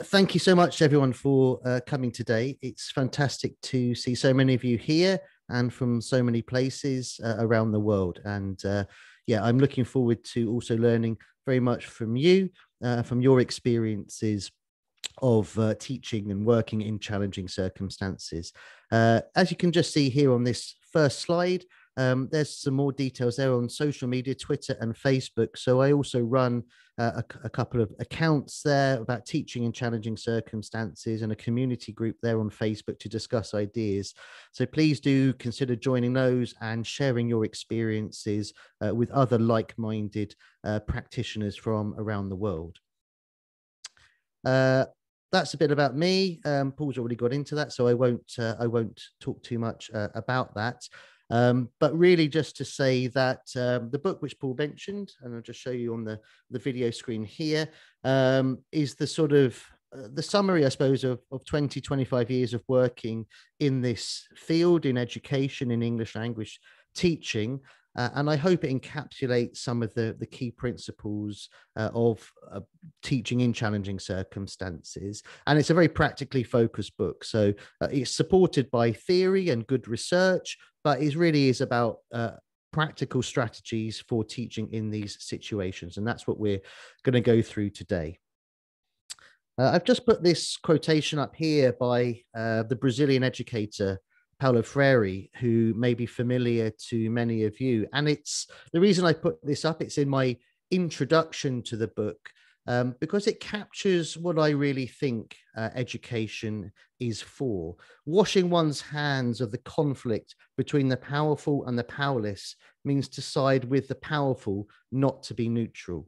Thank you so much, everyone, for coming today. It's fantastic to see so many of you here and from so many places around the world. And yeah, I'm looking forward to also learning very much from you, from your experiences of teaching and working in challenging circumstances. As you can just see here on this first slide, there's some more details there on social media, Twitter and Facebook. So I also run a couple of accounts there about teaching in challenging circumstances and a community group there on Facebook to discuss ideas. So please do consider joining those and sharing your experiences with other like-minded practitioners from around the world. That's a bit about me. Paul's already got into that, so I won't talk too much about that. But really just to say that the book which Paul mentioned, and I'll just show you on the video screen here, is the sort of the summary, I suppose, of 20, 25 years of working in this field, in education, in English language teaching. And I hope it encapsulates some of the key principles of teaching in challenging circumstances. And it's a very practically focused book. So it's supported by theory and good research, but it really is about practical strategies for teaching in these situations. And that's what we're going to go through today. I've just put this quotation up here by the Brazilian educator, Paulo Freire, who may be familiar to many of you. And it's the reason I put this up, it's in my introduction to the book, because it captures what I really think education is for. Washing one's hands of the conflict between the powerful and the powerless means to side with the powerful, not to be neutral.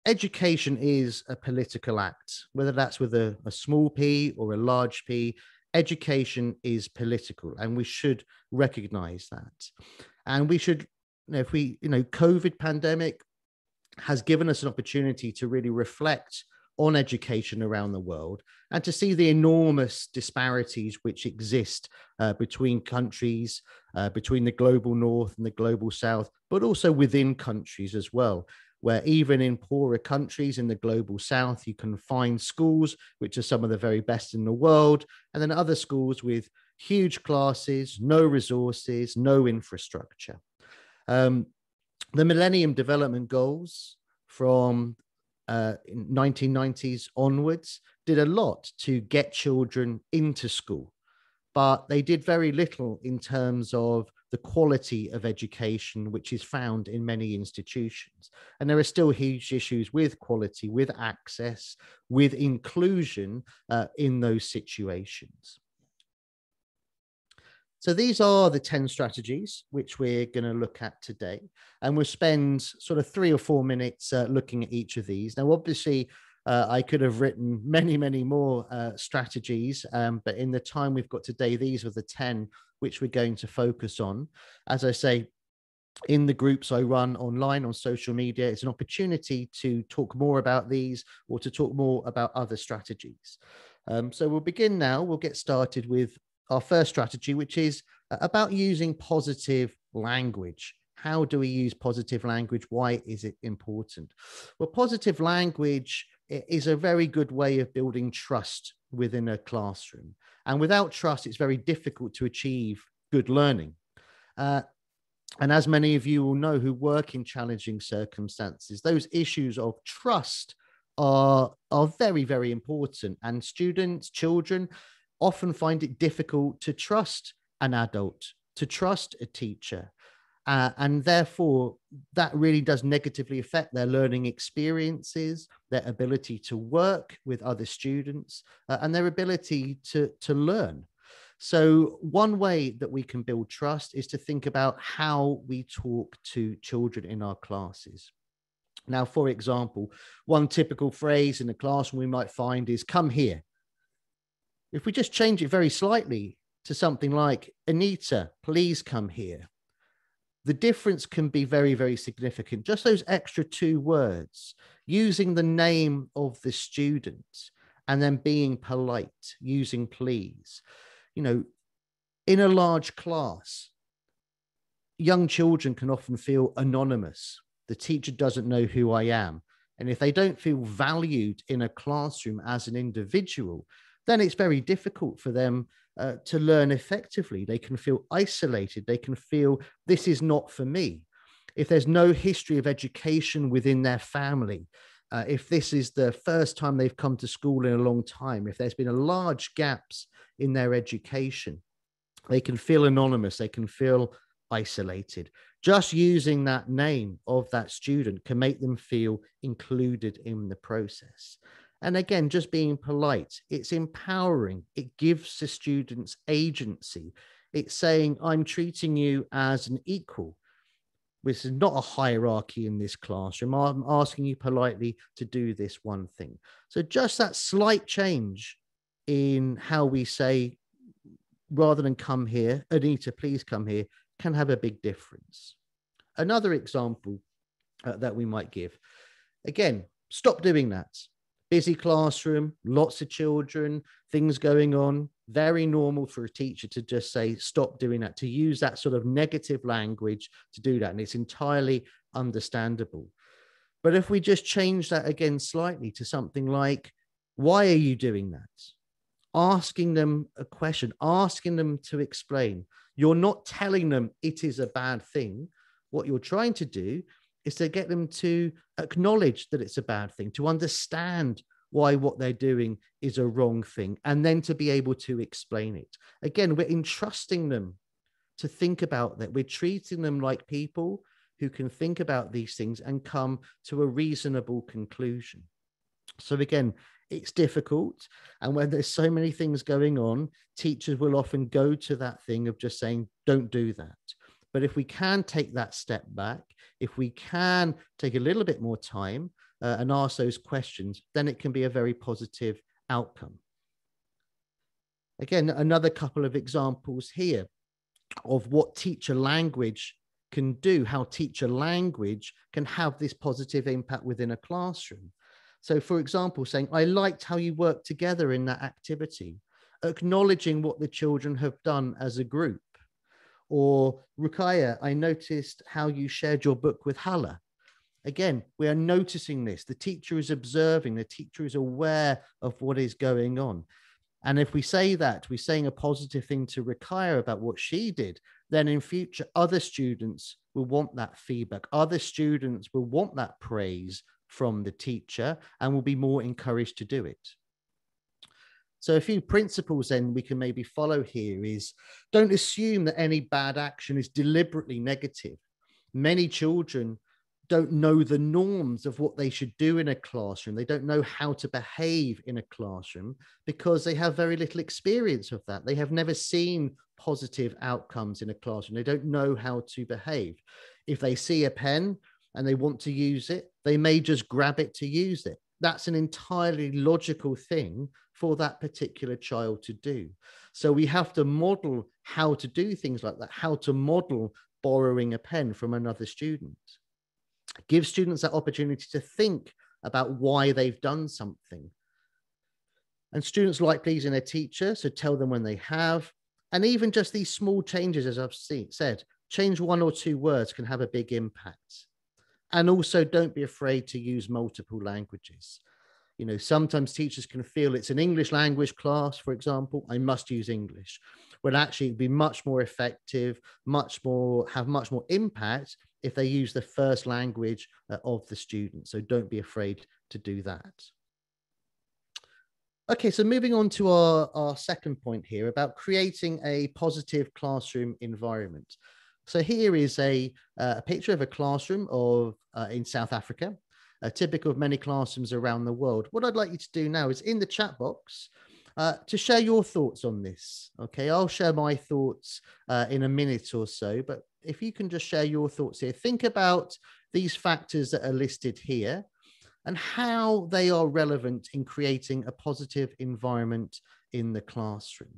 Education is a political act, whether that's with a small p or a large p. Education is political, and we should recognize that. And we should, if we, COVID pandemic has given us an opportunity to really reflect on education around the world and to see the enormous disparities which exist between countries, between the global north and the global south, but also within countries as well, where even in poorer countries in the global south, you can find schools which are some of the very best in the world, and then other schools with huge classes, no resources, no infrastructure. The Millennium Development Goals from 1990s onwards did a lot to get children into school, but they did very little in terms of the quality of education, which is found in many institutions. And there are still huge issues with quality, with access, with inclusion in those situations. So these are the 10 strategies which we're going to look at today. And we'll spend sort of 3 or 4 minutes looking at each of these. Now, obviously, I could have written many, many more strategies, but in the time we've got today, these are the 10 which we're going to focus on. As I say, in the groups I run online on social media, it's an opportunity to talk more about these or to talk more about other strategies. So we'll begin now. We'll get started with our first strategy, which is about using positive language. How do we use positive language? Why is it important? Well, positive language is a very good way of building trust within a classroom. And without trust, it's very difficult to achieve good learning. And as many of you will know who work in challenging circumstances, those issues of trust are very, very important. And students, children often find it difficult to trust an adult, to trust a teacher. And therefore, that really does negatively affect their learning experiences, their ability to work with other students, and their ability to learn. So one way that we can build trust is to think about how we talk to children in our classes. Now, for example, one typical phrase in the classroom we might find is, "Come here." If we just change it very slightly to something like, "Anita, please come here," the difference can be very, very significant. Just those extra 2 words, using the name of the student and then being polite, using please. In a large class, young children can often feel anonymous. The teacher doesn't know who I am. And if they don't feel valued in a classroom as an individual, then it's very difficult for them to learn effectively. They can feel isolated. They can feel this is not for me. If there's no history of education within their family, if this is the first time they've come to school in a long time, if there's been a large gaps in their education, they can feel anonymous, they can feel isolated. Just using that name of that student can make them feel included in the process. And again, just being polite, it's empowering. It gives the students agency. It's saying, I'm treating you as an equal. This is not a hierarchy in this classroom. I'm asking you politely to do this one thing. So just that slight change in how we say, rather than come here, Anita, please come here, can have a big difference. Another example that we might give, again, stop doing that. Busy classroom, lots of children, things going on, very normal for a teacher to just say, stop doing that, to use that sort of negative language to do that. And it's entirely understandable. But if we just change that again slightly to something like, why are you doing that? Asking them a question, asking them to explain. You're not telling them it is a bad thing. What you're trying to do is to get them to acknowledge that it's a bad thing, to understand why what they're doing is a wrong thing, and then to be able to explain it. Again, we're entrusting them to think about that. We're treating them like people who can think about these things and come to a reasonable conclusion. So again, it's difficult. And when there's so many things going on, teachers will often go to that thing of just saying, don't do that. But if we can take that step back, if we can take a little bit more time and ask those questions, then it can be a very positive outcome. Again, another couple of examples here of what teacher language can do, how teacher language can have this positive impact within a classroom. So, for example, saying, I liked how you worked together in that activity, acknowledging what the children have done as a group. Or, Rukaya, I noticed how you shared your book with Hala. Again, we are noticing this. The teacher is observing, the teacher is aware of what is going on. And if we say that, we're saying a positive thing to Rukaya about what she did, then in future, other students will want that feedback. Other students will want that praise from the teacher and will be more encouraged to do it. So a few principles then we can maybe follow here is, don't assume that any bad action is deliberately negative. Many children don't know the norms of what they should do in a classroom. They don't know how to behave in a classroom because they have very little experience of that. They have never seen positive outcomes in a classroom. They don't know how to behave. If they see a pen and they want to use it, they may just grab it to use it. That's an entirely logical thing for that particular child to do. So we have to model how to do things like that, how to model borrowing a pen from another student. Give students that opportunity to think about why they've done something. And students like pleasing their teacher, so tell them when they have. And even just these small changes, as I've said, change one or two words can have a big impact. And also don't be afraid to use multiple languages. You know, sometimes teachers can feel it's an English language class, for example, I must use English. Well, actually it'd be much more effective, have much more impact if they use the first language of the student. So don't be afraid to do that. Okay, so moving on to our second point here about creating a positive classroom environment. So here is a picture of a classroom in South Africa, typical of many classrooms around the world. What I'd like you to do now is in the chat box to share your thoughts on this. Okay, I'll share my thoughts in a minute or so, but if you can just share your thoughts here, think about these factors that are listed here and how they are relevant in creating a positive environment in the classroom.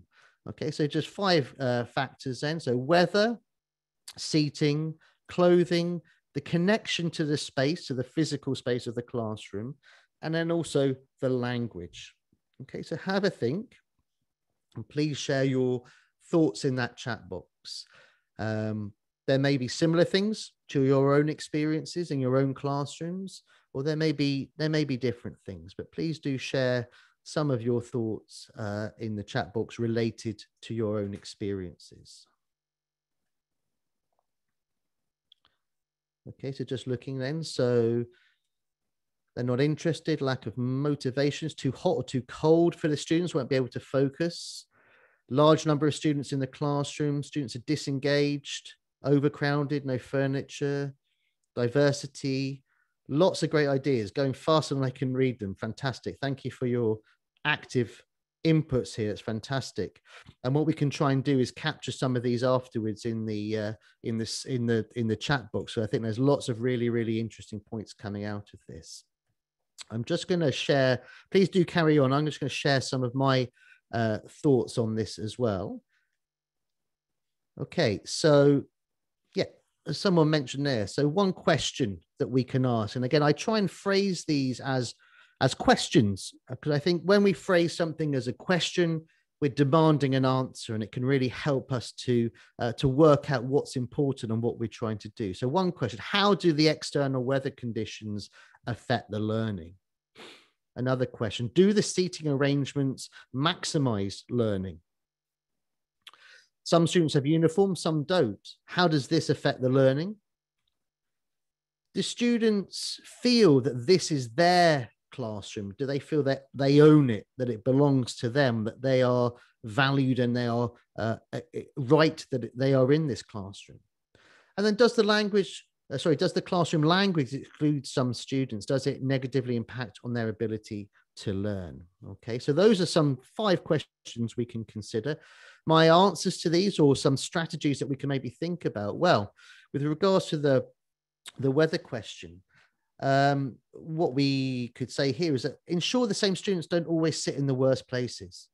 Okay, so just 5 factors then. So weather, seating, clothing, the connection to the space, to the physical space of the classroom, and then also the language. Okay, so have a think and please share your thoughts in that chat box. There may be similar things to your own experiences in your own classrooms. or there may be different things, but please do share some of your thoughts in the chat box related to your own experiences. Okay, so just looking then, so they're not interested, lack of motivation, it's too hot or too cold for the students, won't be able to focus. Large number of students in the classroom, students are disengaged, overcrowded, no furniture, diversity, lots of great ideas, going faster than I can read them. Fantastic. Thank you for your active inputs here. It's fantastic. And what we can try and do is capture some of these afterwards in the chat box. So I think there's lots of really, really interesting points coming out of this. I'm just going to share, please do carry on. I'm just going to share some of my thoughts on this as well. Okay, so yeah, as someone mentioned there, so one question that we can ask, and again, I try and phrase these as questions, because I think when we phrase something as a question, we're demanding an answer, and it can really help us to work out what's important and what we're trying to do. So one question: how do the external weather conditions affect the learning? Another question: do the seating arrangements maximize learning? Some students have uniforms, some don't. How does this affect the learning? Do students feel that this is their classroom? Do they feel that they own it, that it belongs to them, that they are valued and they are right that they are in this classroom? And then does the classroom language exclude some students? Does it negatively impact on their ability to learn? Okay, so those are some 5 questions we can consider. My answers to these, or some strategies that we can maybe think about. Well, with regards to the weather question, what we could say here is that ensure the same students don't always sit in the worst places.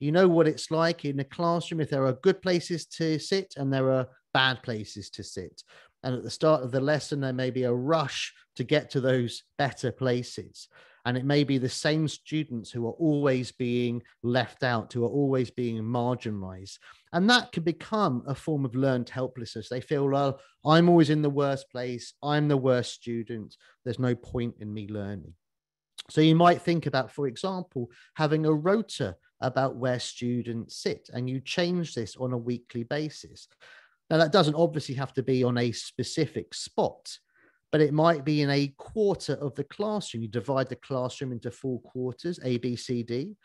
You know what it's like in a classroom, if there are good places to sit and there are bad places to sit. And at the start of the lesson, there may be a rush to get to those better places. And it may be the same students who are always being left out, who are always being marginalized. And that can become a form of learned helplessness. They feel, well, I'm always in the worst place. I'm the worst student. There's no point in me learning. So you might think about, for example, having a rota about where students sit, and you change this on a weekly basis. Now, that doesn't obviously have to be on a specific spot, but it might be in a quarter of the classroom. You divide the classroom into 4 quarters, A, B, C, D.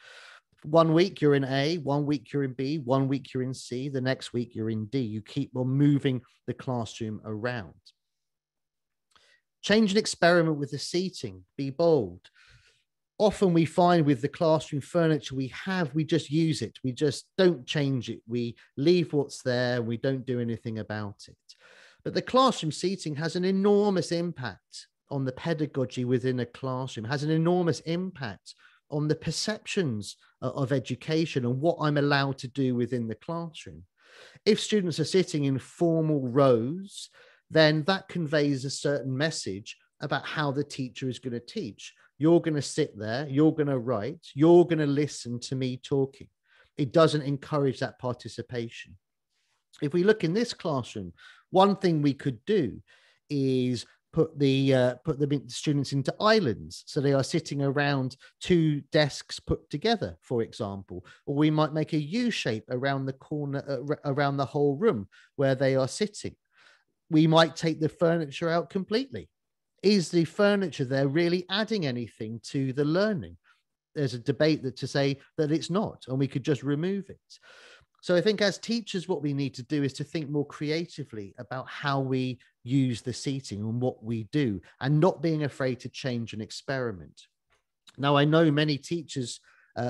1 week you're in A, 1 week you're in B, 1 week you're in C, the next week you're in D. You keep on moving the classroom around. Change and experiment with the seating. Be bold. Often we find with the classroom furniture we just use it. We just don't change it. We leave what's there. We don't do anything about it. But the classroom seating has an enormous impact on the pedagogy within a classroom, has an enormous impact on the perceptions of education and what I'm allowed to do within the classroom. If students are sitting in formal rows, then that conveys a certain message about how the teacher is going to teach. You're going to sit there, you're going to write, you're going to listen to me talking. It doesn't encourage that participation. If we look in this classroom, one thing we could do is put the students into islands, so they are sitting around 2 desks put together, for example. Or we might make a U shape around the corner, around the whole room where they are sitting. We might take the furniture out completely. Is the furniture there really adding anything to the learning? There's a debate to say that it's not, and we could just remove it. So I think as teachers, what we need to do is to think more creatively about how we use the seating and what we do, and not being afraid to change and experiment. Now, I know many teachers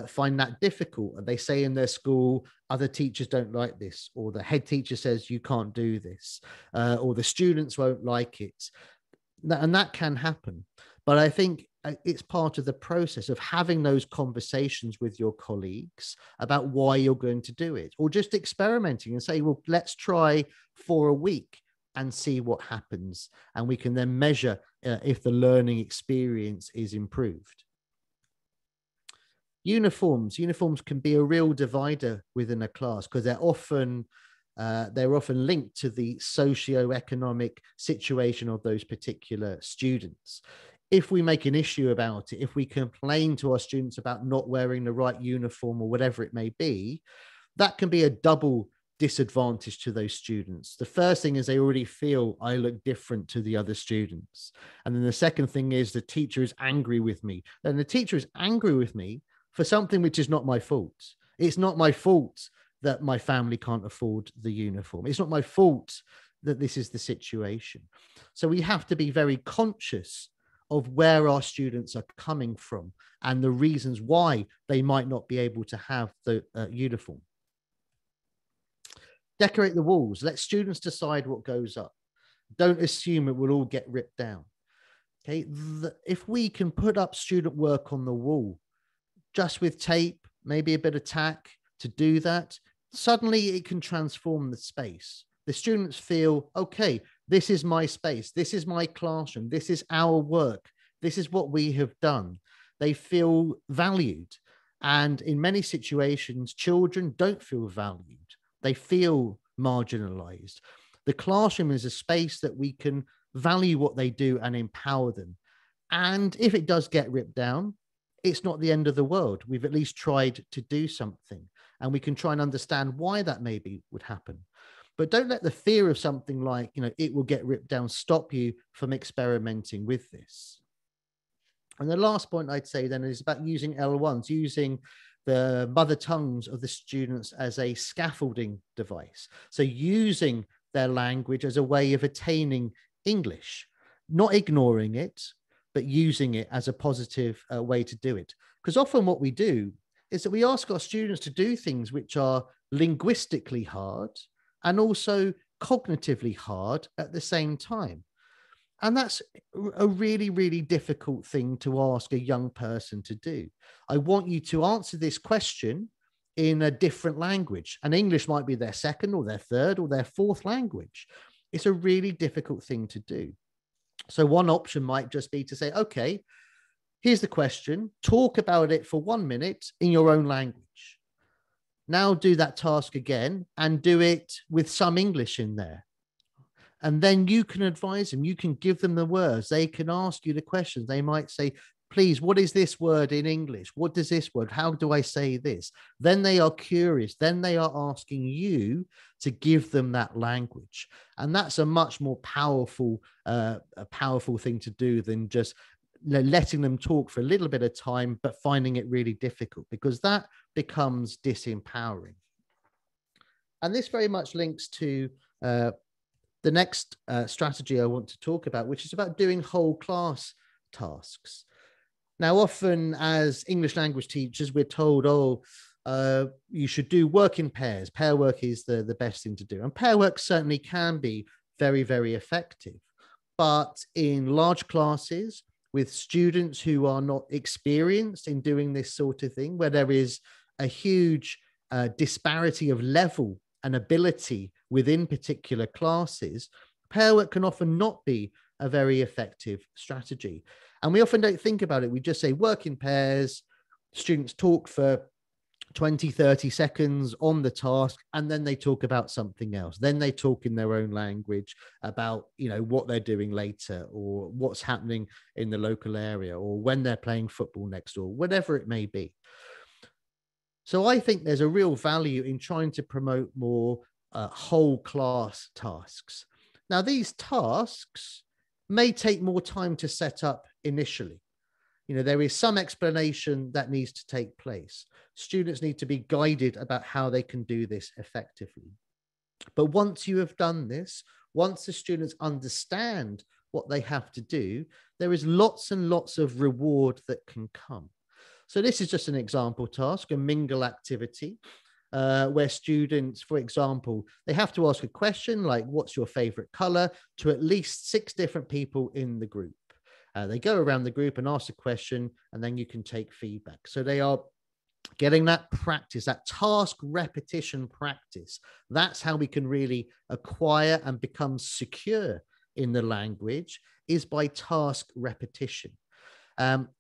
find that difficult. They say in their school, other teachers don't like this, or the head teacher says you can't do this, or the students won't like it. And that can happen. But I think it's part of the process of having those conversations with your colleagues about why you're going to do it, or just experimenting and say, well, let's try for a week and see what happens. And we can then measure if the learning experience is improved. Uniforms can be a real divider within a class, because they're often linked to the socio-economic situation of those particular students. if we make an issue about it, if we complain to our students about not wearing the right uniform or whatever it may be, that can be a double disadvantage to those students. The first thing is they already feel I look different to the other students. And then the second thing is the teacher is angry with me. And the teacher is angry with me for something which is not my fault. It's not my fault that my family can't afford the uniform. It's not my fault that this is the situation. So we have to be very conscious of where our students are coming from and the reasons why they might not be able to have the uniform. Decorate the walls. Let students decide what goes up. Don't assume it will all get ripped down. Okay, if we can put up student work on the wall, just with tape, maybe a bit of tack to do that, suddenly it can transform the space. The students feel, okay, this is my space. This is my classroom. This is our work. This is what we have done. They feel valued. And in many situations, children don't feel valued. They feel marginalized. The classroom is a space that we can value what they do and empower them. And if it does get ripped down, it's not the end of the world. We've at least tried to do something, and we can try and understand why that maybe would happen. But don't let the fear of something like, it will get ripped down stop you from experimenting with this. And the last point I'd say then is about using L1s, using the mother tongues of the students as a scaffolding device. So using their language as a way of attaining English, not ignoring it, but using it as a positive way to do it. Because often what we do is that we ask our students to do things which are linguistically hard and also cognitively hard at the same time. And that's a really, really difficult thing to ask a young person to do. I want you to answer this question in a different language. And English might be their second or their third or their fourth language. It's a really difficult thing to do. So one option might just be to say, okay, here's the question. Talk about it for 1 minute in your own language. Now do that task again and do it with some English in there. And then you can advise them. You can give them the words. They can ask you the questions. They might say, please, what is this word in English? What does this word? How do I say this? Then they are curious. Then they are asking you to give them that language. And that's a much more powerful thing to do than just letting them talk for a little bit of time, but finding it really difficult, because that becomes disempowering. And this very much links to the next strategy I want to talk about, which is about doing whole class tasks. Now, often as English language teachers, we're told, you should do work in pairs. Pair work is the best thing to do. And pair work certainly can be very, very effective. But in large classes with students who are not experienced in doing this sort of thing, where there is a huge disparity of level and ability within particular classes, pair work can often not be a very effective strategy. And we often don't think about it. We just say work in pairs, students talk for 20, 30 seconds on the task, and then they talk about something else. Then they talk in their own language about, what they're doing later, or what's happening in the local area, or when they're playing football next door, whatever it may be. So I think there's a real value in trying to promote more whole class tasks. Now, these tasks may take more time to set up initially. There is some explanation that needs to take place. Students need to be guided about how they can do this effectively. But once you have done this, once the students understand what they have to do, there is lots and lots of reward that can come. So this is just an example task, a mingle activity, where students, for example, they have to ask a question like, what's your favorite color, to at least 6 different people in the group. They go around the group and ask a question, and then you can take feedback. So they are getting that practice, that task repetition practice. That's how we can really acquire and become secure in the language, is by task repetition.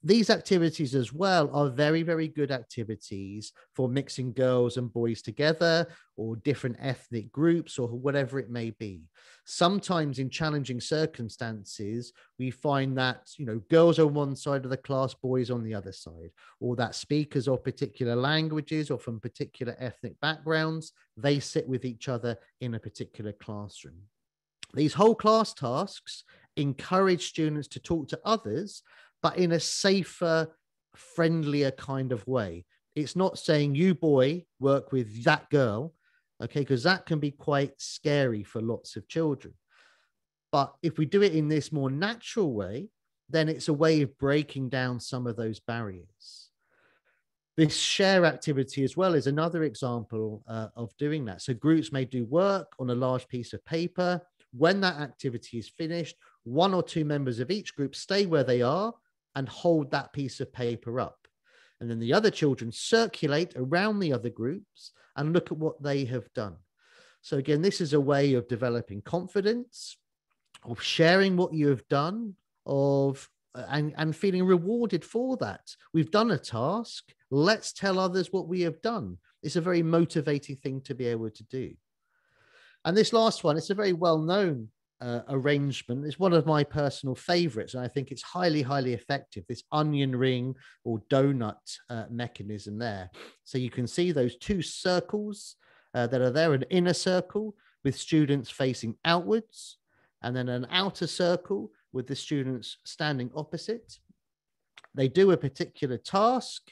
These activities as well are very, very good activities for mixing girls and boys together, or different ethnic groups, or whatever it may be. Sometimes in challenging circumstances, we find that, girls on one side of the class, boys on the other side, or that speakers of particular languages or from particular ethnic backgrounds, they sit with each other in a particular classroom. These whole class tasks encourage students to talk to others, but in a safer, friendlier kind of way. It's not saying, you boy, work with that girl, okay, because that can be quite scary for lots of children. But if we do it in this more natural way, then it's a way of breaking down some of those barriers. This share activity as well is another example of doing that. So groups may do work on a large piece of paper. When that activity is finished, one or two members of each group stay where they are and hold that piece of paper up. And then the other children circulate around the other groups and look at what they have done. So again, this is a way of developing confidence, of sharing what you have done, and feeling rewarded for that. We've done a task. Let's tell others what we have done. It's a very motivating thing to be able to do. And this last one, it's a very well-known arrangement. It's one of my personal favorites, and I think it's highly, highly effective, this onion ring or donut mechanism there. So you can see those two circles that are there, an inner circle with students facing outwards, and then an outer circle with the students standing opposite. They do a particular task,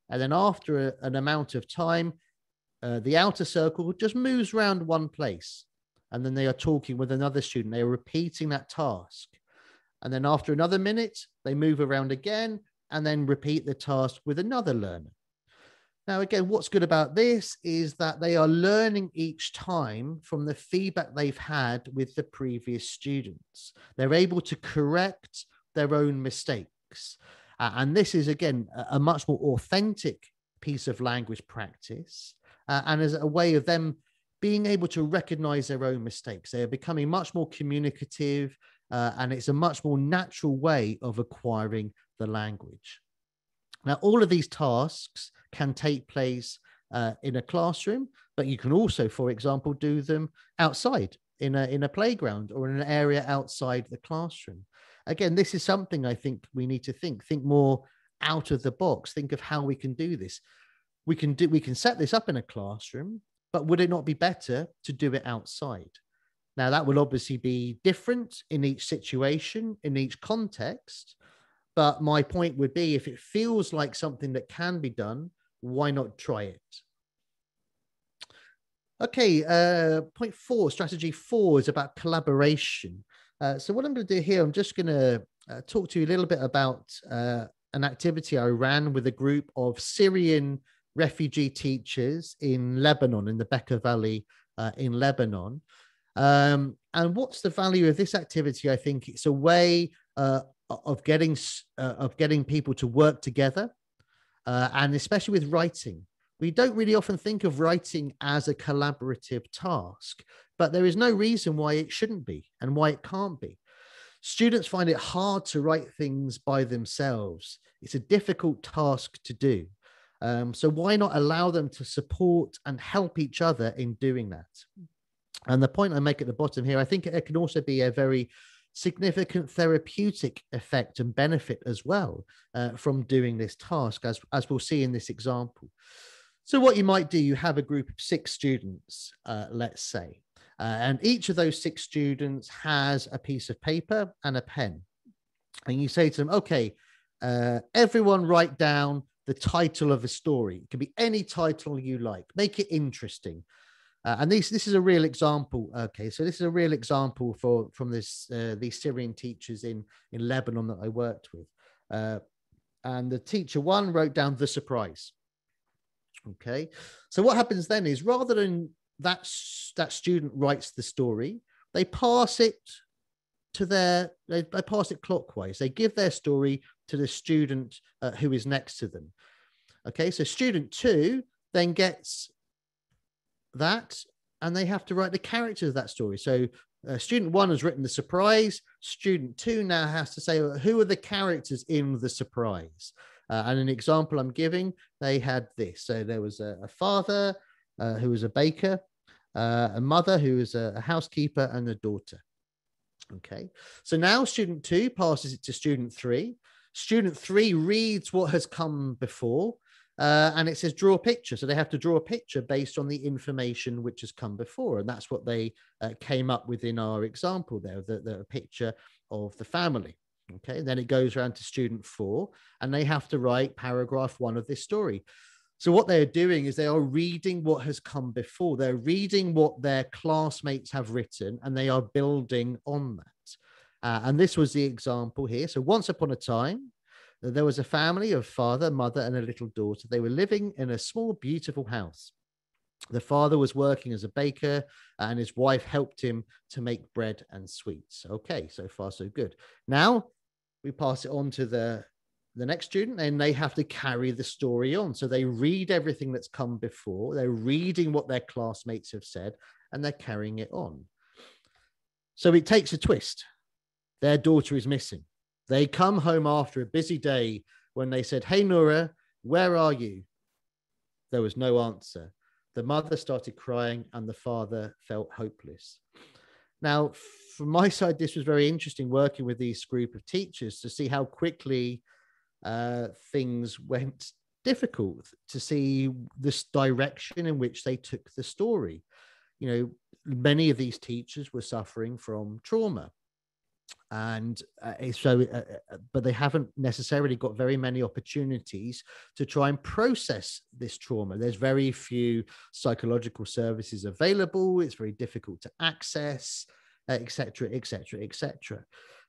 and then after an amount of time, the outer circle just moves around one place. And then they are talking with another student. They are repeating that task. And then after another minute, they move around again and then repeat the task with another learner. Now, again, what's good about this is that they are learning each time from the feedback they've had with the previous students. They're able to correct their own mistakes. And this is, again, a much more authentic piece of language practice. And as a way of them being able to recognize their own mistakes. They are becoming much more communicative, and it's a much more natural way of acquiring the language. Now, all of these tasks can take place in a classroom, but you can also, for example, do them outside in a playground or in an area outside the classroom. Again, this is something I think we need to think more out of the box, think of how we can do this. We can set this up in a classroom, but would it not be better to do it outside? Now, that will obviously be different in each situation, in each context. But my point would be, if it feels like something that can be done, why not try it? Okay, point 4, strategy 4 is about collaboration. So what I'm going to do here, I'm just going to talk to you a little bit about an activity I ran with a group of Syrian refugee teachers in Lebanon, in the Bekaa Valley in Lebanon. And what's the value of this activity? I think it's a way of getting people to work together, and especially with writing. We don't really often think of writing as a collaborative task, but there is no reason why it shouldn't be and why it can't be. Students find it hard to write things by themselves. It's a difficult task to do. So why not allow them to support and help each other in doing that? And the point I make at the bottom here, I think it can also be a very significant therapeutic effect and benefit as well from doing this task, as we'll see in this example. So what you might do, you have a group of 6 students, let's say, and each of those 6 students has a piece of paper and a pen. And you say to them, okay, everyone write down the title of a story. It can be any title you like. Make it interesting. And this is a real example. Okay, so this is a real example from these Syrian teachers in Lebanon that I worked with. And the teacher 1 wrote down the surprise. Okay, so what happens then is, rather than that student writes the story, they pass it they pass it clockwise. They give their story to the student who is next to them. Okay, so student 2 then gets that, and they have to write the characters of that story. So student 1 has written the surprise. Student 2 now has to say, who are the characters in the surprise? And an example I'm giving, they had this. So there was a father who was a baker, a mother who is a housekeeper, and a daughter. Okay, so now student 2 passes it to student 3. Student 3 reads what has come before, and it says draw a picture. So they have to draw a picture based on the information which has come before. And that's what they came up with in our example there, the picture of the family. Okay, then it goes around to student 4, and they have to write paragraph 1 of this story. So what they're doing is they are reading what has come before. They're reading what their classmates have written, and they are building on that. And this was the example here. So once upon a time, there was a family of father, mother, and a little daughter. They were living in a small, beautiful house. The father was working as a baker, and his wife helped him to make bread and sweets. Okay, so far so good. Now we pass it on to the next student, and they have to carry the story on. So they read everything that's come before. They're reading what their classmates have said, and they're carrying it on. So it takes a twist. Their daughter is missing. They come home after a busy day when they said, "Hey, Nora, where are you?" There was no answer. The mother started crying, and the father felt hopeless. Now, from my side, this was very interesting working with this group of teachers to see how quickly things went difficult, to see this direction in which they took the story. You know, many of these teachers were suffering from trauma, and but they haven't necessarily got very many opportunities to try and process this trauma. There's very few psychological services available. It's very difficult to access, etc., etc., etc.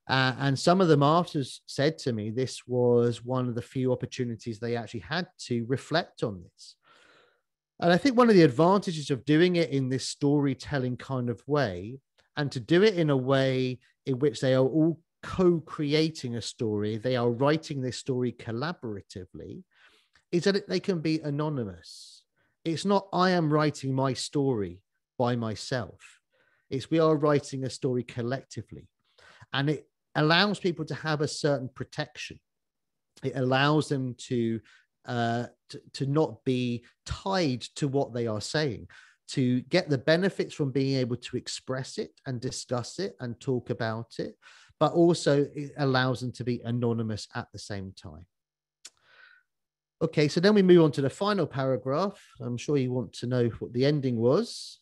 And some of them after said to me, this was one of the few opportunities they actually had to reflect on this. And I think one of the advantages of doing it in this storytelling kind of way, and to do it in a way in which they are all co-creating a story, they are writing this story collaboratively, is that they can be anonymous. It's not, I am writing my story by myself. It's, we are writing a story collectively. And it allows people to have a certain protection. It allows them to not be tied to what they are saying, to get the benefits from being able to express it and discuss it and talk about it, but also it allows them to be anonymous at the same time. Okay, so then we move on to the final paragraph. I'm sure you want to know what the ending was.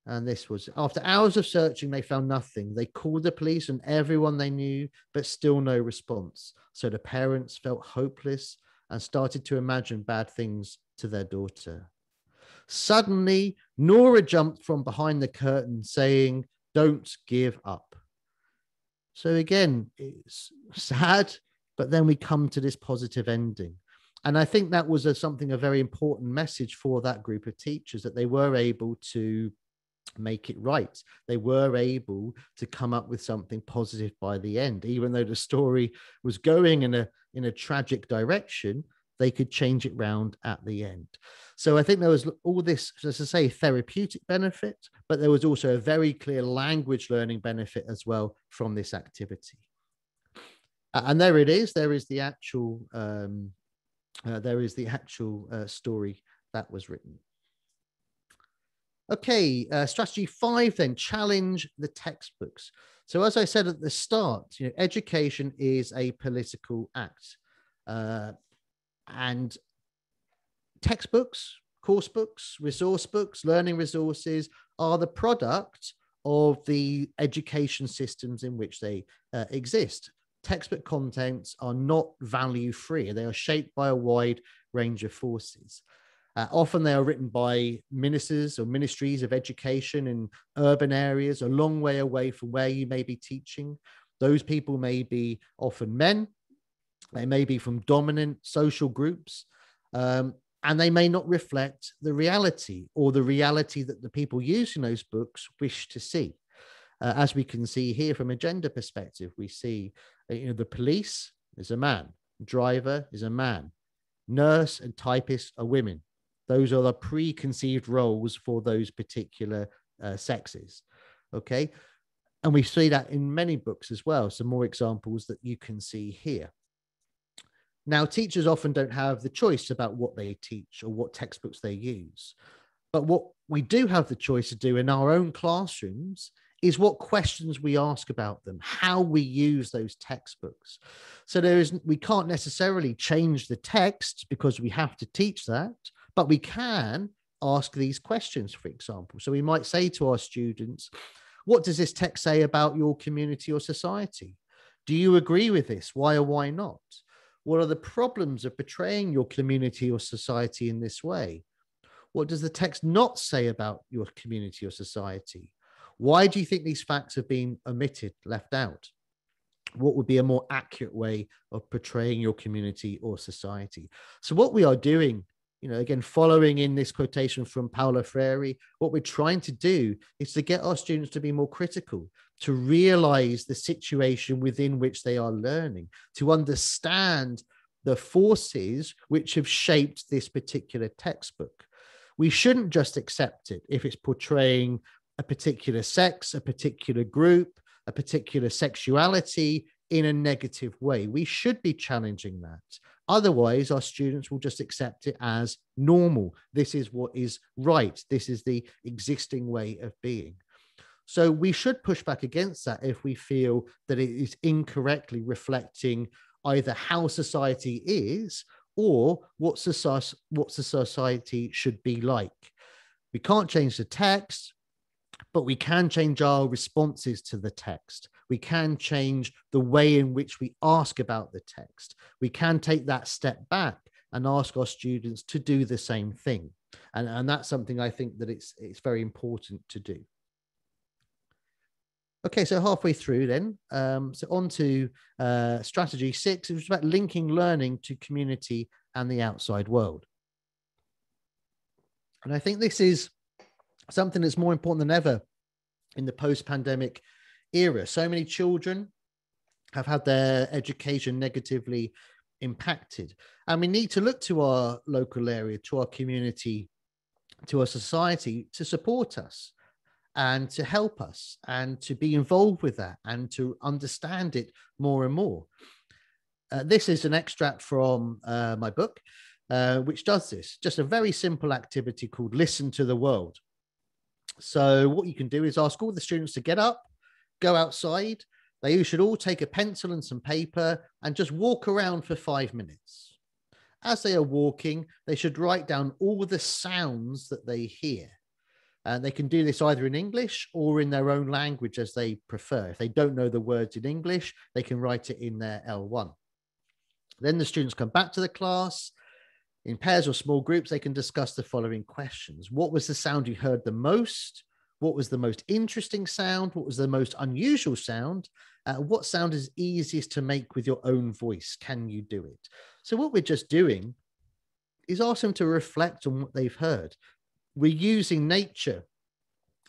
And this was, after hours of searching, they found nothing. They called the police and everyone they knew, but still no response. So the parents felt hopeless and started to imagine bad things to their daughter. Suddenly, Nora jumped from behind the curtain saying, "Don't give up." So again, it's sad, but then we come to this positive ending. And I think that was a very important message for that group of teachers, that they were able to make it right. They were able to come up with something positive by the end. Even though the story was going in a tragic direction, they could change it round at the end. So I think there was all this, as I say, therapeutic benefit, but there was also a very clear language learning benefit as well from this activity. And there it is. There is the actual story that was written. Okay, strategy 5 then, challenge the textbooks. So as I said at the start, education is a political act. And textbooks, course books, resource books, learning resources are the product of the education systems in which they exist. Textbook contents are not value free. They are shaped by a wide range of forces. Often they are written by ministers or ministries of education in urban areas, a long way away from where you may be teaching. Those people may be often men. They may be from dominant social groups, and they may not reflect the reality or the reality that the people using those books wish to see. As we can see here from a gender perspective, we see the police is a man, driver is a man, nurse and typist are women. Those are the preconceived roles for those particular sexes. Okay. And we see that in many books as well. Some more examples that you can see here. Now, teachers often don't have the choice about what they teach or what textbooks they use. But what we do have the choice to do in our own classrooms is what questions we ask about them, how we use those textbooks. So we can't necessarily change the text because we have to teach that, but we can ask these questions, for example. So we might say to our students, what does this text say about your community or society? Do you agree with this? Why or why not? What are the problems of portraying your community or society in this way? What does the text not say about your community or society? Why do you think these facts have been omitted, left out? What would be a more accurate way of portraying your community or society? So what we are doing, again, following in this quotation from Paulo Freire, what we're trying to do is to get our students to be more critical, to realize the situation within which they are learning, to understand the forces which have shaped this particular textbook. We shouldn't just accept it if it's portraying a particular sex, a particular group, a particular sexuality in a negative way. We should be challenging that. Otherwise, our students will just accept it as normal. This is what is right. This is the existing way of being. So we should push back against that if we feel that it is incorrectly reflecting either how society is or what society should be like. We can't change the text, but we can change our responses to the text. We can change the way in which we ask about the text. We can take that step back and ask our students to do the same thing. And that's something I think that it's very important to do. Okay, so halfway through then, so on to strategy 6, which is about linking learning to community and the outside world. And I think this is something that's more important than ever in the post-pandemic era. So many children have had their education negatively impacted. And we need to look to our local area, to our community, to our society to support us and to help us and to be involved with that and to understand it more and more. This is an extract from my book, which does this, just a very simple activity called Listen to the World. So what you can do is ask all the students to get up, go outside. They should all take a pencil and some paper and just walk around for 5 minutes. As they are walking, they should write down all the sounds that they hear. And they can do this either in English or in their own language as they prefer. If they don't know the words in English, they can write it in their L1. Then the students come back to the class. In pairs or small groups, they can discuss the following questions. What was the sound you heard the most? What was the most interesting sound? What was the most unusual sound? What sound is easiest to make with your own voice? Can you do it? So what we're just doing is ask them to reflect on what they've heard. We're using nature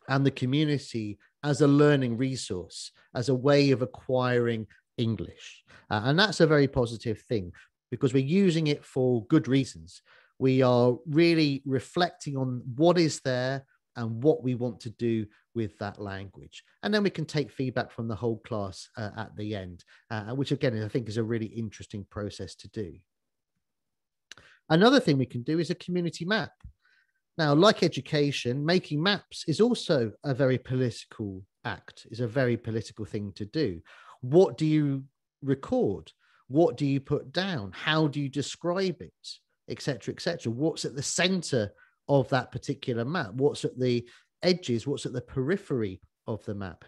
and the community as a learning resource, as a way of acquiring English. And that's a very positive thing because we're using it for good reasons. We are really reflecting on what is there and what we want to do with that language. And then we can take feedback from the whole class at the end, which again, I think is a really interesting process to do. Another thing we can do is a community map. Now, like education, making maps is also a very political act, is a very political thing to do. What do you record? What do you put down? How do you describe it? Etc., etc. What's at the center of that particular map? What's at the edges? What's at the periphery of the map?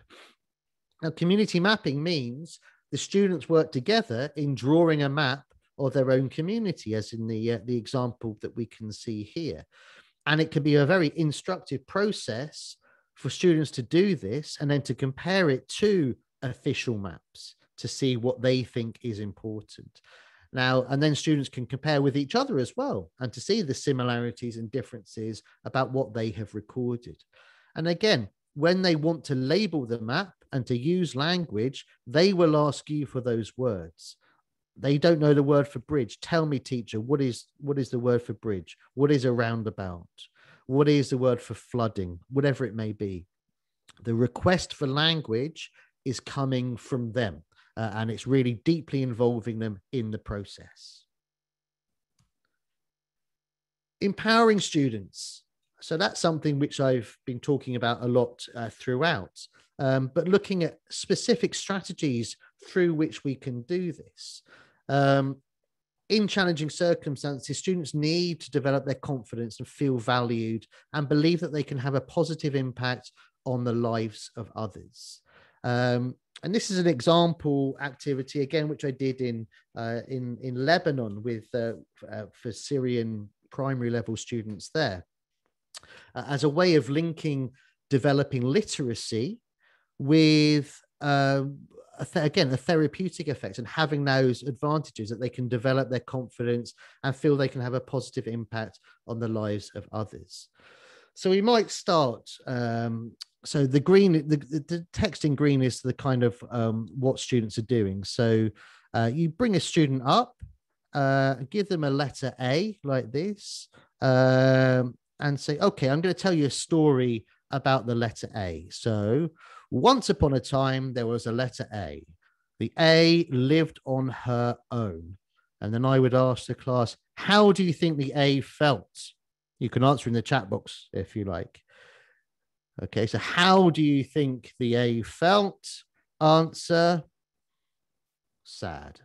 Now, community mapping means the students work together in drawing a map of their own community, as in the example that we can see here. And it can be a very instructive process for students to do this and then to compare it to official maps to see what they think is important. Now, and then students can compare with each other as well and to see the similarities and differences about what they have recorded. And again, when they want to label the map and to use language, they will ask you for those words. They don't know the word for bridge. Tell me, teacher, what is the word for bridge? What is a roundabout? What is the word for flooding? Whatever it may be. The request for language is coming from them, and it's really deeply involving them in the process. Empowering students. So that's something which I've been talking about a lot throughout, but looking at specific strategies through which we can do this. In challenging circumstances, students need to develop their confidence and feel valued and believe that they can have a positive impact on the lives of others. And this is an example activity, again, which I did in Lebanon with for Syrian primary level students there, as a way of linking developing literacy with again, a therapeutic effect, and having those advantages that they can develop their confidence and feel they can have a positive impact on the lives of others. So we might start. So the green, the text in green is the kind of what students are doing. So you bring a student up, give them a letter A like this, and say, okay, I'm going to tell you a story about the letter A. So once upon a time, there was a letter A. The A lived on her own. And then I would ask the class, how do you think the A felt? You can answer in the chat box if you like. Okay, so how do you think the A felt? Answer, sad.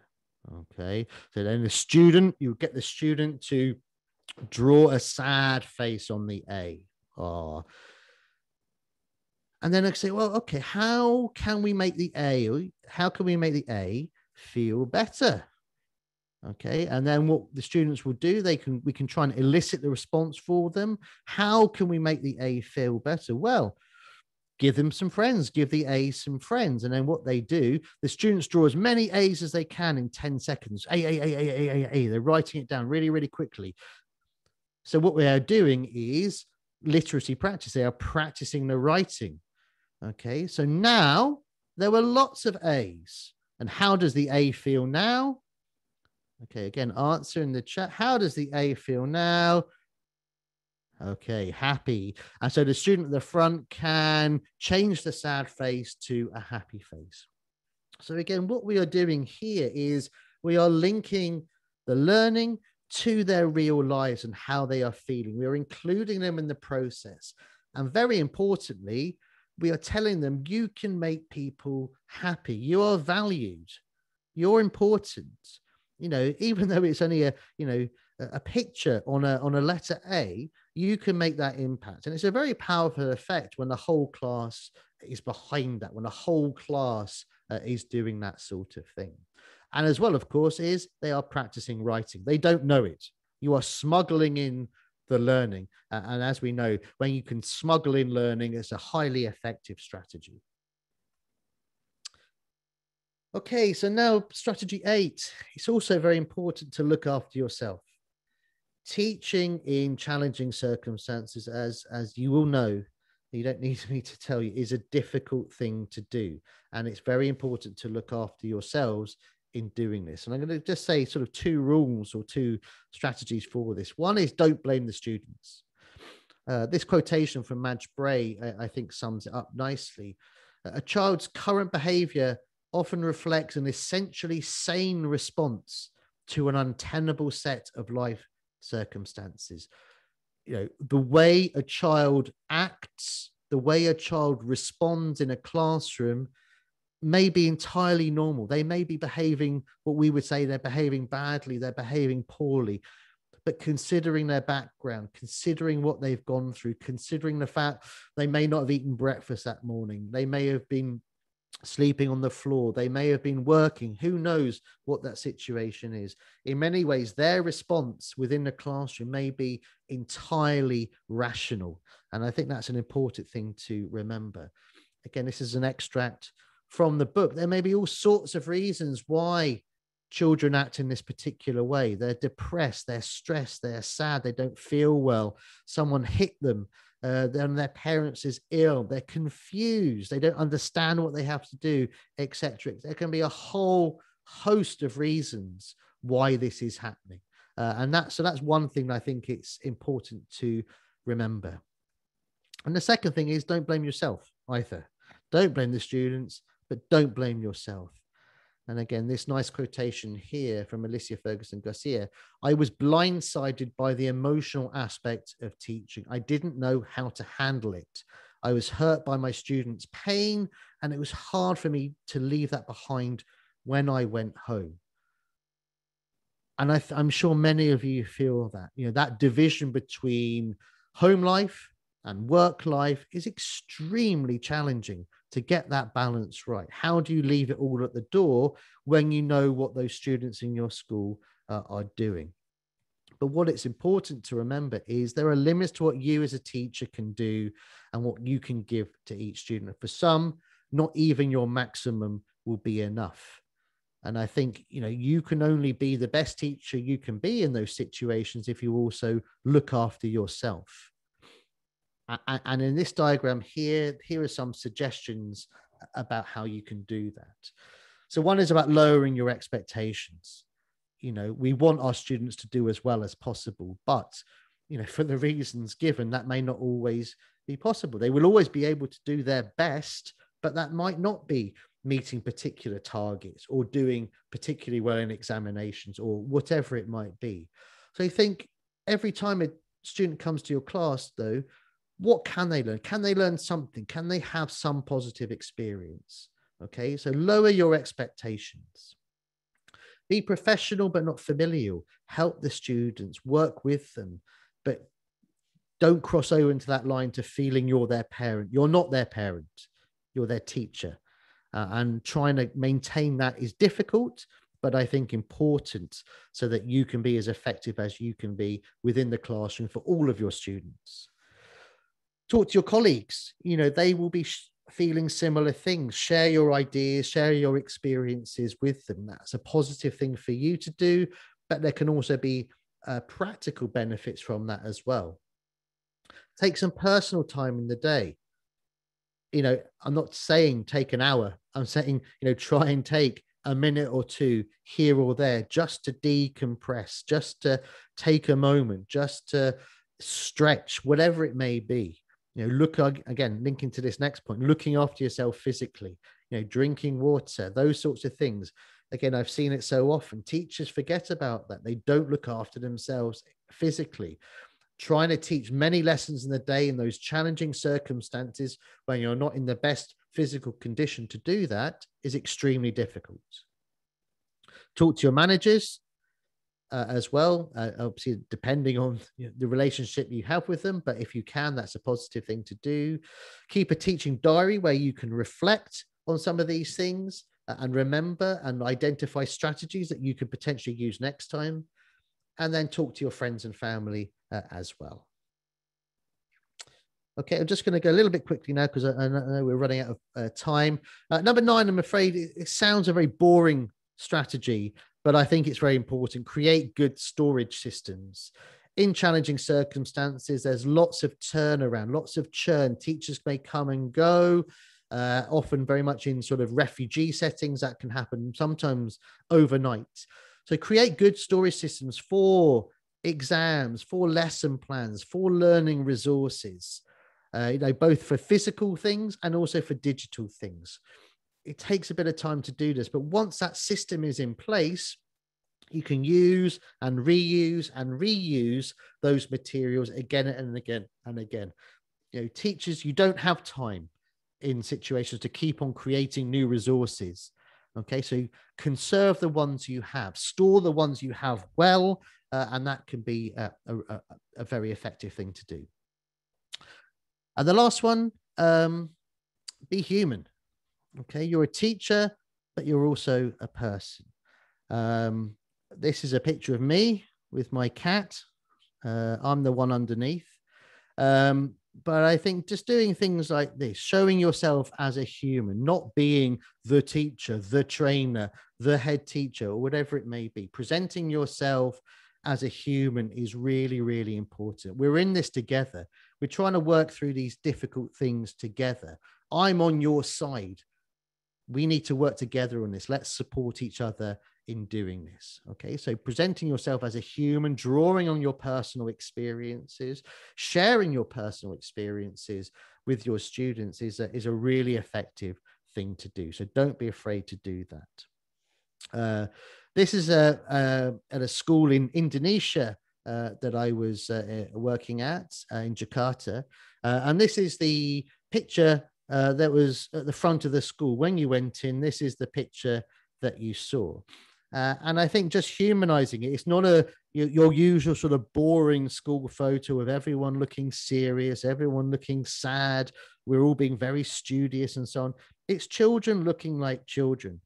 Okay, so then the student, you get the student to draw a sad face on the A. Oh. And then I say, well, okay, how can we make the A feel better? Okay, and then what the students will do, we can try and elicit the response for them. How can we make the A feel better? Well, give them some friends, give the A some friends. And then what they do, the students draw as many A's as they can in 10 seconds. A. They're writing it down really, really quickly. So what we are doing is literacy practice. They are practicing the writing. Okay, so now there were lots of A's. And how does the A feel now? Okay, again, answer in the chat. How does the A feel now? Okay, happy. And so the student at the front can change the sad face to a happy face. So again, what we are doing here is we are linking the learning to their real lives and how they are feeling. We are including them in the process. And very importantly, we are telling them you can make people happy. You are valued. You're important. You know, even though it's only a picture on a letter A, you can make that impact. And it's a very powerful effect when the whole class is behind that, when the whole class is doing that sort of thing. And as well, of course, is they are practicing writing. They don't know it. You are smuggling in the learning. And as we know, when you can smuggle in learning, it's a highly effective strategy. Okay, so now strategy 8. It's also very important to look after yourself. Teaching in challenging circumstances, as you will know, you don't need me to tell you, is a difficult thing to do. And it's very important to look after yourselves in doing this. And I'm going to just say sort of 2 rules or 2 strategies for this. One is don't blame the students. This quotation from Madge Bray, I think, sums it up nicely. A child's current behavior often reflects an essentially sane response to an untenable set of life circumstances. You know, the way a child acts, the way a child responds in a classroom may be entirely normal. They may be behaving what we would say they're behaving badly, they're behaving poorly. But considering their background, considering what they've gone through, considering the fact they may not have eaten breakfast that morning, they may have been sleeping on the floor, they may have been working, who knows what that situation is. In many ways, their response within the classroom may be entirely rational. And I think that's an important thing to remember. Again, this is an extract from the book. There may be all sorts of reasons why children act in this particular way. They're depressed, they're stressed, they're sad, they don't feel well, someone hit them, then their parents is ill, they're confused, they don't understand what they have to do, etc. There can be a whole host of reasons why this is happening. And that's one thing I think it's important to remember. And the second thing is don't blame yourself either. Don't blame the students, but don't blame yourself. And again, this nice quotation here from Alicia Ferguson Garcia: I was blindsided by the emotional aspect of teaching. I didn't know how to handle it. I was hurt by my students' pain, and it was hard for me to leave that behind when I went home. And I'm sure many of you feel that, that division between home life and work life is extremely challenging to get that balance right. How do you leave it all at the door when you know what those students in your school are doing? But what it's important to remember is there are limits to what you as a teacher can do and what you can give to each student. For some, not even your maximum will be enough. And I think, you can only be the best teacher you can be in those situations if you also look after yourself. And in this diagram here are some suggestions about how you can do that. So one is about lowering your expectations. We want our students to do as well as possible, but, for the reasons given, that may not always be possible. They will always be able to do their best, but that might not be meeting particular targets or doing particularly well in examinations or whatever it might be. So you think every time a student comes to your class, though, what can they learn? Can they learn something? Can they have some positive experience? Okay, so lower your expectations. Be professional, but not familial. Help the students, work with them, but don't cross over into that line to feeling you're their parent. You're not their parent. You're their teacher. And trying to maintain that is difficult, but I think important so that you can be as effective as you can be within the classroom for all of your students. Talk to your colleagues. They will be feeling similar things. Share your ideas, share your experiences with them. That's a positive thing for you to do, but there can also be practical benefits from that as well. Take some personal time in the day. I'm not saying take an hour. I'm saying, try and take a minute or two here or there just to decompress, just to take a moment, just to stretch, whatever it may be. Look, again, linking to this next point, looking after yourself physically, drinking water, those sorts of things. Again, I've seen it so often. Teachers forget about that. They don't look after themselves physically. Trying to teach many lessons in the day in those challenging circumstances when you're not in the best physical condition to do that is extremely difficult. Talk to your managers as well, obviously depending on the relationship you have with them, but if you can, that's a positive thing to do. Keep a teaching diary where you can reflect on some of these things and remember and identify strategies that you could potentially use next time. And then talk to your friends and family as well. Okay, I'm just going to go a little bit quickly now because I know we're running out of time. Number 9, I'm afraid it sounds a very boring strategy, but I think it's very important. Create good storage systems. In challenging circumstances, there's lots of turnaround, lots of churn. Teachers may come and go, often very much in sort of refugee settings. That can happen sometimes overnight. So create good storage systems for exams, for lesson plans, for learning resources, both for physical things and also for digital things. It takes a bit of time to do this, but once that system is in place, you can use and reuse those materials again and again and again. Teachers, you don't have time in situations to keep on creating new resources. Okay, so conserve the ones you have, store the ones you have well, and that can be a very effective thing to do. And the last one, be human. Okay, you're a teacher, but you're also a person. This is a picture of me with my cat. I'm the one underneath. But I think just doing things like this, showing yourself as a human, not being the teacher, the trainer, the head teacher, or whatever it may be, presenting yourself as a human is really, really important. We're in this together. We're trying to work through these difficult things together. I'm on your side. We need to work together on this. Let's support each other in doing this. Okay, so presenting yourself as a human, drawing on your personal experiences, sharing your personal experiences with your students is a really effective thing to do. So don't be afraid to do that. This is at a school in Indonesia that I was working at in Jakarta. And this is the picture that was at the front of the school. When you went in, this is the picture that you saw. And I think just humanizing it, it's not your usual sort of boring school photo of everyone looking serious, everyone looking sad. We're all being very studious and so on. It's children looking like children.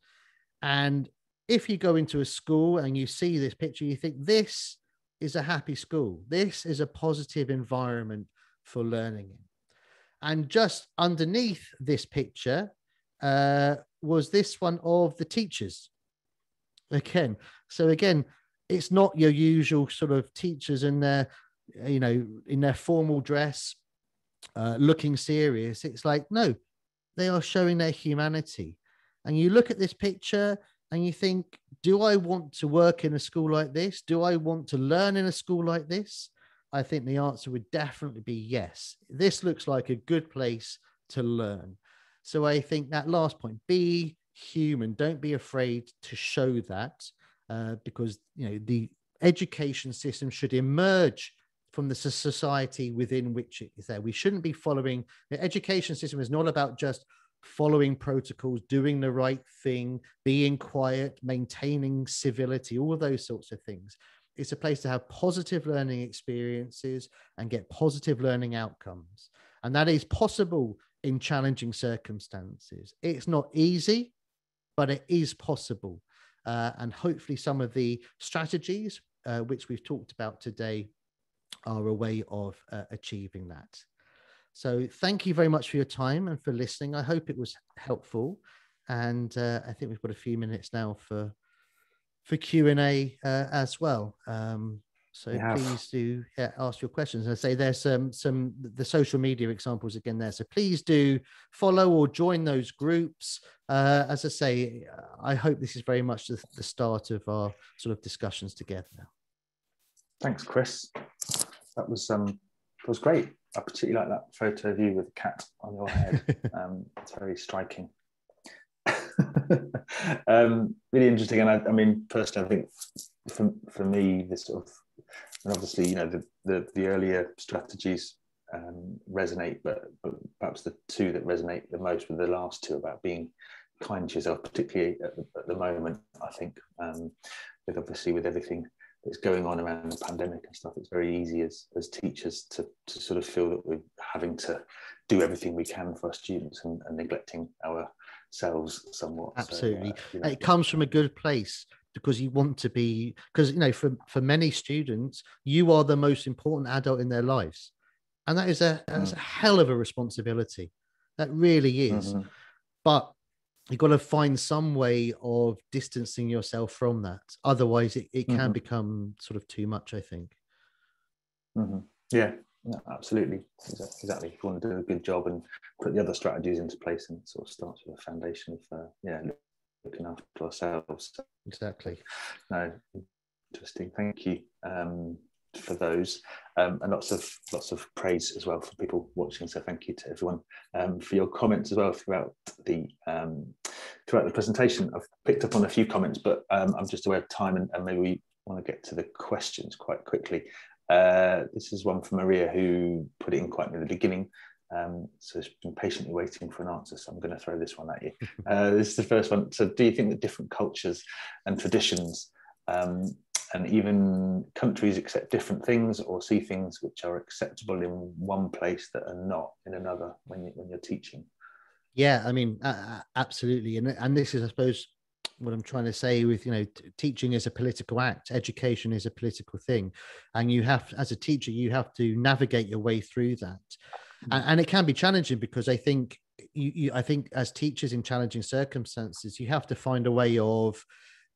And if you go into a school and you see this picture, you think this is a happy school. This is a positive environment for learning. And just underneath this picture was this one of the teachers. Again, it's not your usual sort of teachers in their, in their formal dress, looking serious. It's like, no, they are showing their humanity. And you look at this picture and you think, do I want to work in a school like this? Do I want to learn in a school like this? I think the answer would definitely be yes. This looks like a good place to learn. So I think that last point, be human. Don't be afraid to show that, because the education system should emerge from the society within which it is there. We shouldn't be following. The education system is not about just following protocols, doing the right thing, being quiet, maintaining civility, all of those sorts of things. It's a place to have positive learning experiences and get positive learning outcomes. And that is possible in challenging circumstances. It's not easy, but it is possible. And hopefully some of the strategies which we've talked about today are a way of achieving that. So thank you very much for your time and for listening. I hope it was helpful. And I think we've got a few minutes now for Q&A as well. So please do ask your questions. And I say there's the social media examples again there. So please do follow or join those groups. As I say, I hope this is very much the start of our sort of discussions together. Thanks, Chris. That was great. I particularly like that photo of you with a cat on your head. It's very striking. Really interesting. And I mean, personally, I think for me, this sort of, and obviously, the earlier strategies resonate, but perhaps the two that resonate the most were the last two about being kind to yourself, particularly at the moment. I think with everything that's going on around the pandemic and stuff, it's very easy as teachers to sort of feel that we're having to do everything we can for our students and neglecting ourselves somewhat. Absolutely. So, it comes from a good place, because you want to be, because for many students, you are the most important adult in their lives, and that is a hell of a responsibility. That really is. Mm-hmm. But you've got to find some way of distancing yourself from that. Otherwise, it can become sort of too much, I think. Mm-hmm. Yeah, no, absolutely. Exactly. If you want to do a good job and put the other strategies into place, and it sort of starts with a foundation of, looking after ourselves. Exactly. No, interesting. Thank you for those, and lots of praise as well for people watching. So thank you to everyone for your comments as well throughout the presentation. I've picked up on a few comments, but I'm just aware of time, and maybe we want to get to the questions quite quickly. This is one from Maria, who put it in quite near the beginning. So she's been patiently waiting for an answer, so I'm going to throw this one at you. This is the first one. So do you think that different cultures and traditions and even countries accept different things or see things which are acceptable in one place that are not in another when you're teaching? Yeah, I mean, absolutely. And this is, I suppose, what I'm trying to say with, teaching is a political act. Education is a political thing. And you have, as a teacher, you have to navigate your way through that. And it can be challenging, because I think I think as teachers in challenging circumstances, you have to find a way of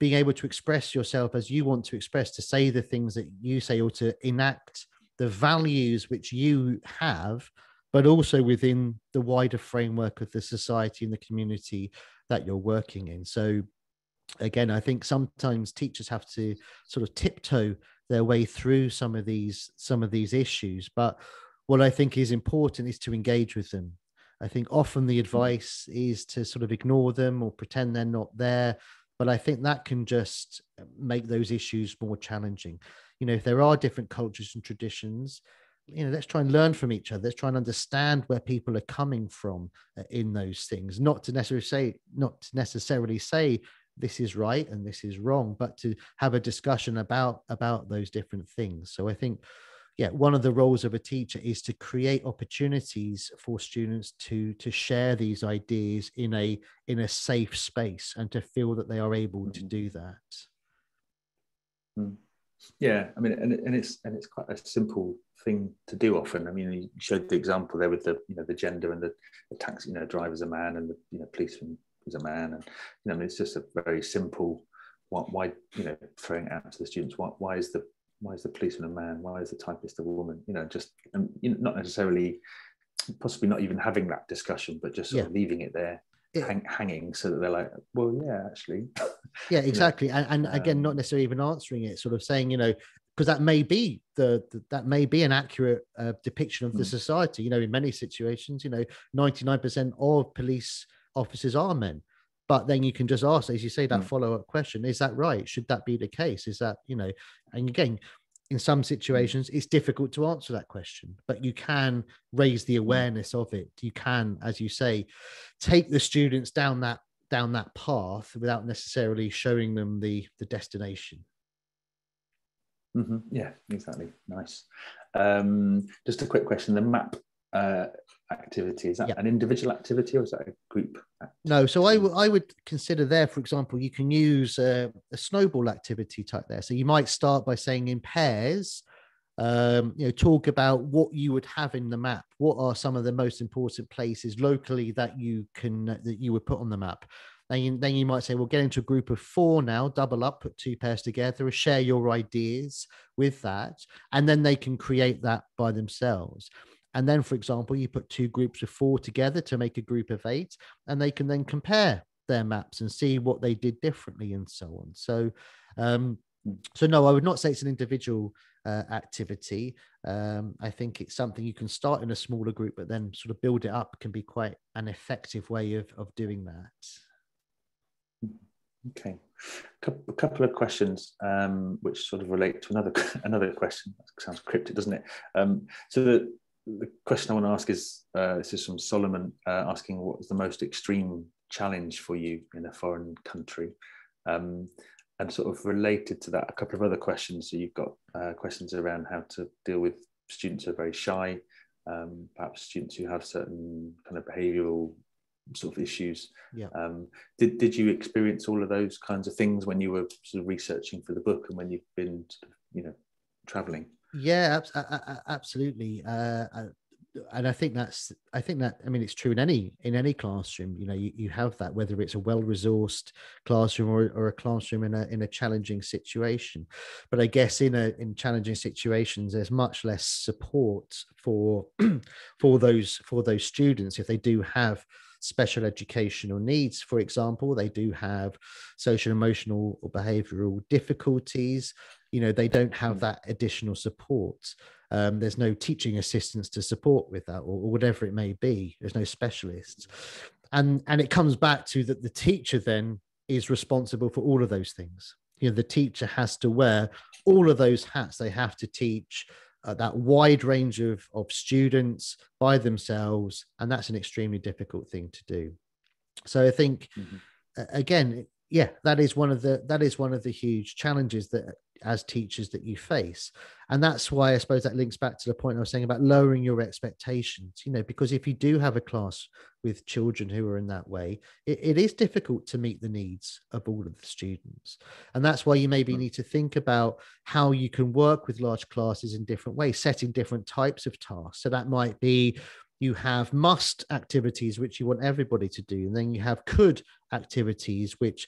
being able to express yourself as you want to express, to say the things that you say, or to enact the values which you have, but also within the wider framework of the society and the community that you're working in. So again, I think sometimes teachers have to sort of tiptoe their way through some of these issues. But what I think is important is to engage with them. I think often the advice is to sort of ignore them or pretend they're not there. but I think that can just make those issues more challenging. You know, if there are different cultures and traditions, you know, let's try and learn from each other. Let's try and understand where people are coming from in those things, not to necessarily say this is right and this is wrong, but to have a discussion about those different things. So I think, yeah, one of the roles of a teacher is to create opportunities for students to share these ideas in a safe space, and to feel that they are able to do that. Yeah, I mean, and it's quite a simple thing to do often. I mean, you showed the example there with the, you know, the gender and the taxi, you know, driver's a man, and the, you know, policeman is a man, and, you know, I mean, it's just a very simple. Why, you know, throwing out to the students, why is the policeman a man? Why is the typist a woman? You know, just, and, you know, not necessarily, possibly not even having that discussion, but just sort of leaving it there, hanging, so that they're like, well, yeah, actually. Yeah, exactly. You know? And again, not necessarily even answering it, sort of saying, you know, because that may be that may be an accurate depiction of the society. You know, in many situations, you know, 99% of police officers are men. But then you can just ask, as you say, that follow-up question, is that right? Should that be the case? Is that, you know, and again, in some situations, it's difficult to answer that question, but you can raise the awareness of it. You can, as you say, take the students down that path without necessarily showing them the destination. Yeah, exactly. Nice. Just a quick question: the map activity, is that an individual activity, or is that a group activity? No, so I would consider there, for example, you can use a snowball activity type there. So you might start by saying in pairs, you know, talk about what you would have in the map. What are some of the most important places locally that you would put on the map? Then you might say, well, get into a group of 4 now, double up, put 2 pairs together, share your ideas with that, and then they can create that by themselves. And then, for example, you put 2 groups of 4 together to make a group of 8, and they can then compare their maps and see what they did differently and so on. So, so no, I would not say it's an individual activity. I think it's something you can start in a smaller group, but then sort of build it up can be quite an effective way of doing that. Okay, a couple of questions which sort of relate to another question. That sounds cryptic, doesn't it? So the question I want to ask is, this is from Solomon, asking what was the most extreme challenge for you in a foreign country, and sort of related to that, a couple of other questions. So you've got questions around how to deal with students who are very shy, perhaps students who have certain kind of behavioural sort of issues. Yeah. Did you experience all of those kinds of things when you were sort of researching for the book and when you've been, you know, traveling? Yeah, absolutely. And I think that, I mean, it's true in any classroom. You know, you have that, whether it's a well-resourced classroom or a classroom in a challenging situation. But I guess in challenging situations, there's much less support for those students if they do have special educational needs. For example, they do have social, emotional, or behavioural difficulties. You know, they don't have that additional support. There's no teaching assistants to support with that, or whatever it may be. There's no specialists. And it comes back to that the teacher then is responsible for all of those things. You know, the teacher has to wear all of those hats. They have to teach that wide range of students by themselves. And that's an extremely difficult thing to do. So I think, again, yeah, that is one of the huge challenges that as teachers that you face. And that's why I suppose that links back to the point I was saying about lowering your expectations, you know, because if you do have a class with children who are in that way, it is difficult to meet the needs of all of the students. And that's why you maybe need to think about how you can work with large classes in different ways, setting different types of tasks. So that might be, you have must activities, which you want everybody to do. And then you have could activities, which,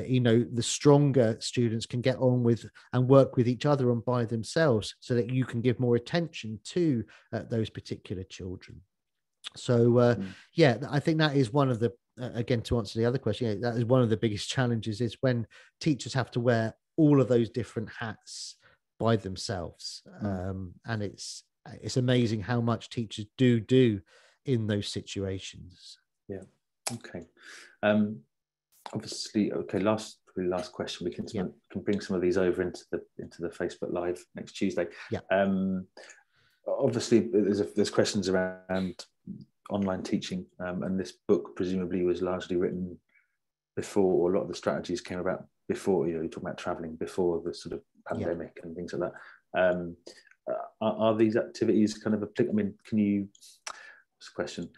you know, the stronger students can get on with and work with each other on by themselves, so that you can give more attention to those particular children. So, yeah, I think that is one of the, again, to answer the other question, yeah, that is one of the biggest challenges, is when teachers have to wear all of those different hats by themselves. And it's amazing how much teachers do in those situations. Yeah. Okay. Obviously, okay. Last probably last question. We can bring some of these over into the Facebook Live next Tuesday. Yeah. Obviously, there's questions around online teaching, and this book presumably was largely written before, or a lot of the strategies came about before. You're talking about traveling before the sort of pandemic and things like that. Are these activities kind of applicable? I mean, what's the question?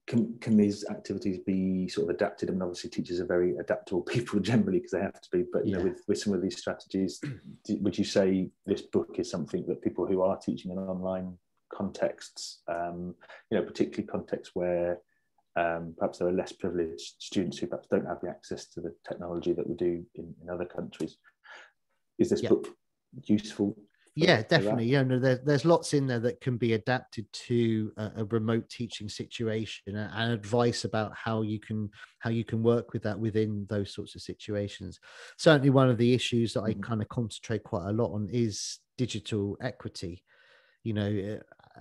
Can these activities be sort of adapted? I mean, obviously teachers are very adaptable people generally, because they have to be, but you know, with some of these strategies, would you say this book is something that people who are teaching in online contexts, particularly contexts where perhaps there are less privileged students who perhaps don't have the access to the technology that we do in other countries, is this book useful? Yeah, definitely. There's lots in there that can be adapted to a remote teaching situation, and advice about how you can work with that within those sorts of situations. Certainly, one of the issues that I kind of concentrate quite a lot on is digital equity.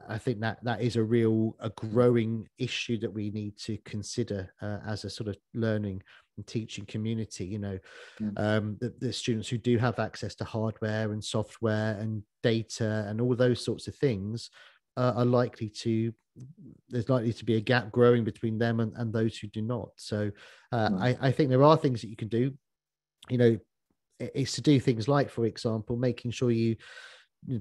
I think that is a growing issue that we need to consider as a sort of learning and teaching community. The students who do have access to hardware and software and data and all those sorts of things there's likely to be a gap growing between them and those who do not. So I think there are things that you can do. It's to do things like, for example, making sure you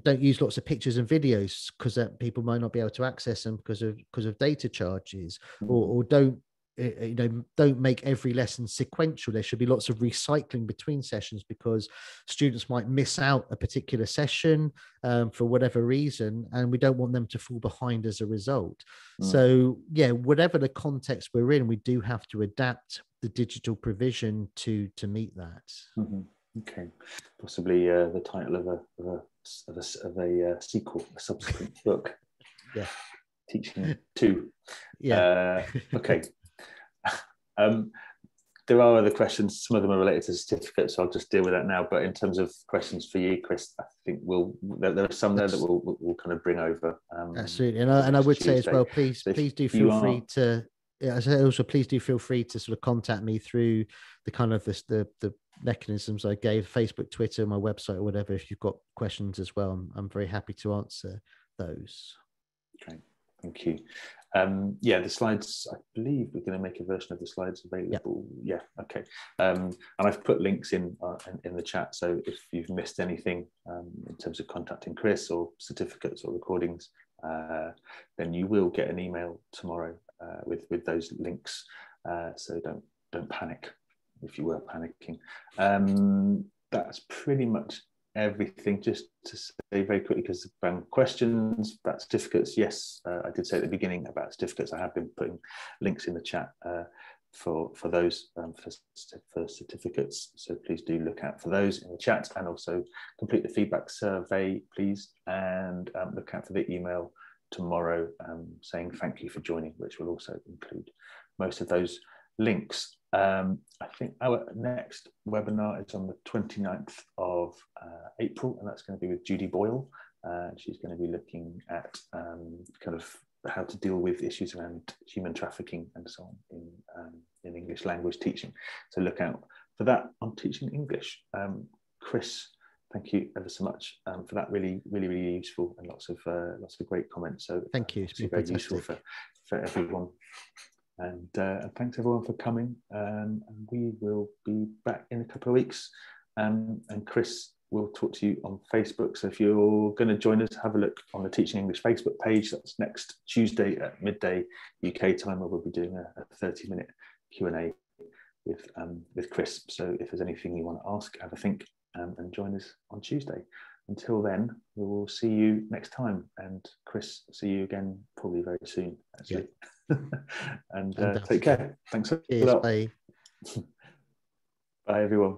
don't use lots of pictures and videos, because people might not be able to access them because of data charges, or don't make every lesson sequential. There should be lots of recycling between sessions, because students might miss out a particular session for whatever reason, and we don't want them to fall behind as a result. So whatever the context we're in, we do have to adapt the digital provision to meet that. Okay, possibly the title of a sequel, a subsequent book. Yeah, Teaching 2. Yeah. Okay. There are other questions. Some of them are related to certificates, so I'll just deal with that now. But in terms of questions for you, Chris, I think there are some there that we'll kind of bring over. Absolutely, and I would say as well, please do feel free to. Yeah, also please do feel free to sort of contact me through the kind of the mechanisms I gave: Facebook, Twitter, my website, or whatever. If you've got questions as well, I'm very happy to answer those. Okay, thank you. The slides, I believe we're going to make a version of the slides available. Yeah, okay. And I've put links in the chat, so if you've missed anything in terms of contacting Chris or certificates or recordings, then you will get an email tomorrow with those links. So don't panic if you were panicking. That's pretty much everything. Just to say very quickly, because questions about certificates, yes, I did say at the beginning about certificates. I have been putting links in the chat for those for certificates, so please do look out for those in the chat, and also complete the feedback survey, please, and look out for the email tomorrow saying thank you for joining, which will also include most of those links. I think our next webinar is on the 29th of April, and that's going to be with Judy Boyle. She's going to be looking at kind of how to deal with issues around human trafficking and so on in English language teaching. So look out for that on Teaching English. Chris, thank you ever so much for that. Really useful, and lots of great comments. So thank you. It's been very fantastic. useful for everyone. And thanks everyone for coming. And we will be back in a couple of weeks. And Chris will talk to you on Facebook. So if you're going to join us, have a look on the Teaching English Facebook page. That's next Tuesday at midday UK time, where we'll be doing a 30-minute Q&A with Chris. So if there's anything you want to ask, have a think, and join us on Tuesday. Until then, we will see you next time. And Chris, see you again probably very soon, actually. Yeah. And take care. Thanks a lot. Bye. Bye, everyone.